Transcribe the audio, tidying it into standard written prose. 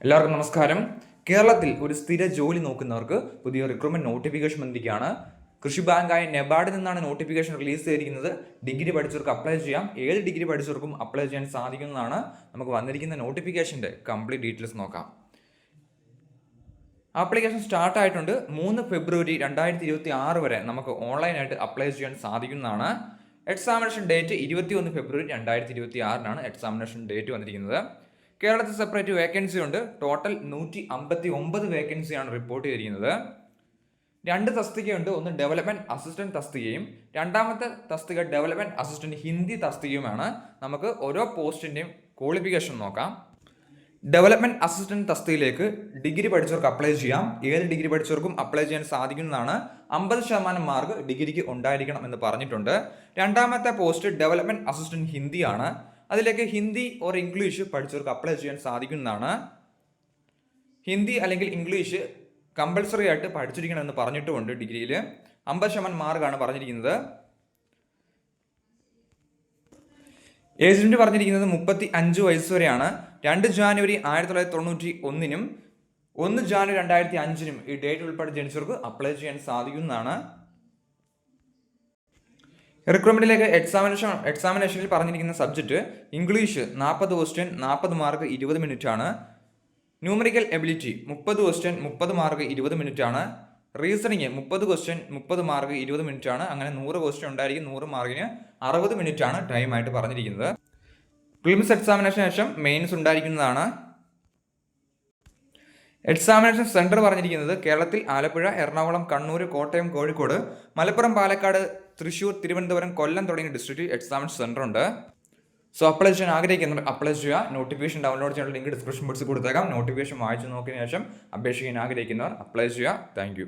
എല്ലാവർക്കും നമസ്കാരം. കേരളത്തിൽ ഒരു സ്ഥിര ജോലി നോക്കുന്നവർക്ക് പുതിയ റിക്രൂട്ട്മെന്റ് നോട്ടിഫിക്കേഷൻ വന്നിരിക്കുകയാണ്. കൃഷി ബാങ്കായ നെബാർഡിൽ നിന്നാണ് നോട്ടിഫിക്കേഷൻ റിലീസ് ചെയ്തിരിക്കുന്നത്. ഡിഗ്രി പഠിച്ചവർക്ക് അപ്ലൈ ചെയ്യാം. ഏത് ഡിഗ്രി പഠിച്ചവർക്കും അപ്ലൈ ചെയ്യാൻ സാധിക്കുന്നതാണ്. നമുക്ക് വന്നിരിക്കുന്ന നോട്ടിഫിക്കേഷൻ്റെ കംപ്ലീറ്റ് ഡീറ്റെയിൽസ് നോക്കാം. ആപ്ലിക്കേഷൻ സ്റ്റാർട്ട് ആയിട്ടുണ്ട്. 3 ഫെബ്രുവരി 2026 വരെ നമുക്ക് ഓൺലൈനായിട്ട് അപ്ലൈ ചെയ്യാൻ സാധിക്കുന്നതാണ്. എക്സാമിനേഷൻ ഡേറ്റ് 21 ഫെബ്രുവരി 2026 എക്സാമിനേഷൻ ഡേറ്റ് വന്നിരിക്കുന്നത്. കേരളത്തിൽ സെപ്പറേറ്റ് വേക്കൻസി ഉണ്ട്. ടോട്ടൽ 159 വേക്കൻസിയാണ് റിപ്പോർട്ട് ചെയ്തിരിക്കുന്നത്. 2 തസ്തികയുണ്ട്. ഒന്ന് ഡെവലപ്മെന്റ് അസിസ്റ്റന്റ് തസ്തികയും രണ്ടാമത്തെ തസ്തിക ഡെവലപ്മെന്റ് അസിസ്റ്റന്റ് ഹിന്ദി തസ്തികയുമാണ്. നമുക്ക് ഓരോ പോസ്റ്റിന്റെയും ക്വാളിഫിക്കേഷൻ നോക്കാം. ഡെവലപ്മെന്റ് അസിസ്റ്റന്റ് തസ്തികയിലേക്ക് ഡിഗ്രി പഠിച്ചവർക്ക് അപ്ലൈ ചെയ്യാം. ഏത് ഡിഗ്രി പഠിച്ചവർക്കും അപ്ലൈ ചെയ്യാൻ സാധിക്കുന്നതാണ്. 50% മാർക്ക് ഡിഗ്രിക്ക് ഉണ്ടായിരിക്കണം എന്ന് പറഞ്ഞിട്ടുണ്ട്. രണ്ടാമത്തെ പോസ്റ്റ് ഡെവലപ്മെന്റ് അസിസ്റ്റന്റ് ഹിന്ദിയാണ്. അതിലേക്ക് ഹിന്ദി ഓർ ഇംഗ്ലീഷ് പഠിച്ചവർക്ക് അപ്ലൈ ചെയ്യാൻ സാധിക്കുന്നതാണ്. ഹിന്ദി അല്ലെങ്കിൽ ഇംഗ്ലീഷ് കമ്പൽസറി ആയിട്ട് പഠിച്ചിരിക്കണമെന്ന് പറഞ്ഞിട്ടുമുണ്ട്. ഡിഗ്രിയിൽ 50% മാർക്കാണ് പറഞ്ഞിരിക്കുന്നത്. ഏജ് ലിമിറ്റ് പറഞ്ഞിരിക്കുന്നത് 35 വയസ്സ് വരെയാണ്. 2 ജാനുവരി 1991 1 ജാനുവരി 2005 ഈ ഡേറ്റ് ഉൾപ്പെടെ ജനിച്ചവർക്ക് അപ്ലൈ ചെയ്യാൻ സാധിക്കുന്നതാണ്. റിക്രൂട്ട്മെന്റിലേക്ക് എക്സാമിനേഷനിൽ പറഞ്ഞിരിക്കുന്ന subject English 40 question 40 mark 20 minute ആണ്. Numerical ability 30 question 30 mark 20 minute ആണ്. റീസണിങ് 30 ക്വസ്റ്റ്യൻ 30 മാർക്ക് 20 മിനിറ്റ് ആണ്. അങ്ങനെ 100 ക്വസ്റ്റ്യൻ ഉണ്ടായിരിക്കും. 100 മാർക്കിന് 60 മിനിറ്റ് ആണ് ടൈം ആയിട്ട് പറഞ്ഞിരിക്കുന്നത്. പ്രിലിംസ് എക്സാമിനേഷന് ശേഷം മെയിൻസ് ഉണ്ടായിരിക്കുന്നതാണ്. എക്സാമിനേഷൻ സെന്റർ പറഞ്ഞിരിക്കുന്നത് കേരളത്തിൽ ആലപ്പുഴ, എറണാകുളം, കണ്ണൂർ, കോട്ടയം, കോഴിക്കോട്, മലപ്പുറം, പാലക്കാട്, തൃശ്ശൂർ, തിരുവനന്തപുരം, കൊല്ലം തുടങ്ങിയ ഡിസ്ട്രിക്റ്റിൽ എക്സാമിനേഷൻ സെന്റർ ഉണ്ട്. സോ അപ്ലൈ ചെയ്യാൻ ആഗ്രഹിക്കുന്നവർ അപ്ലൈ ചെയ്യുക. നോട്ടിഫിക്കേഷൻ ഡൗൺലോഡ് ചെയ്യാനുള്ള ലിങ്ക് ഡിസ്ക്രിപ്ഷൻ ബോക്സിൽ കൊടുത്തേക്കാം. നോട്ടിഫിക്കേഷൻ വായിച്ചു നോക്കിയതിനു ശേഷം അപേക്ഷിക്കാൻ ആഗ്രഹിക്കുന്നവർ അപ്ലൈ ചെയ്യുക. താങ്ക്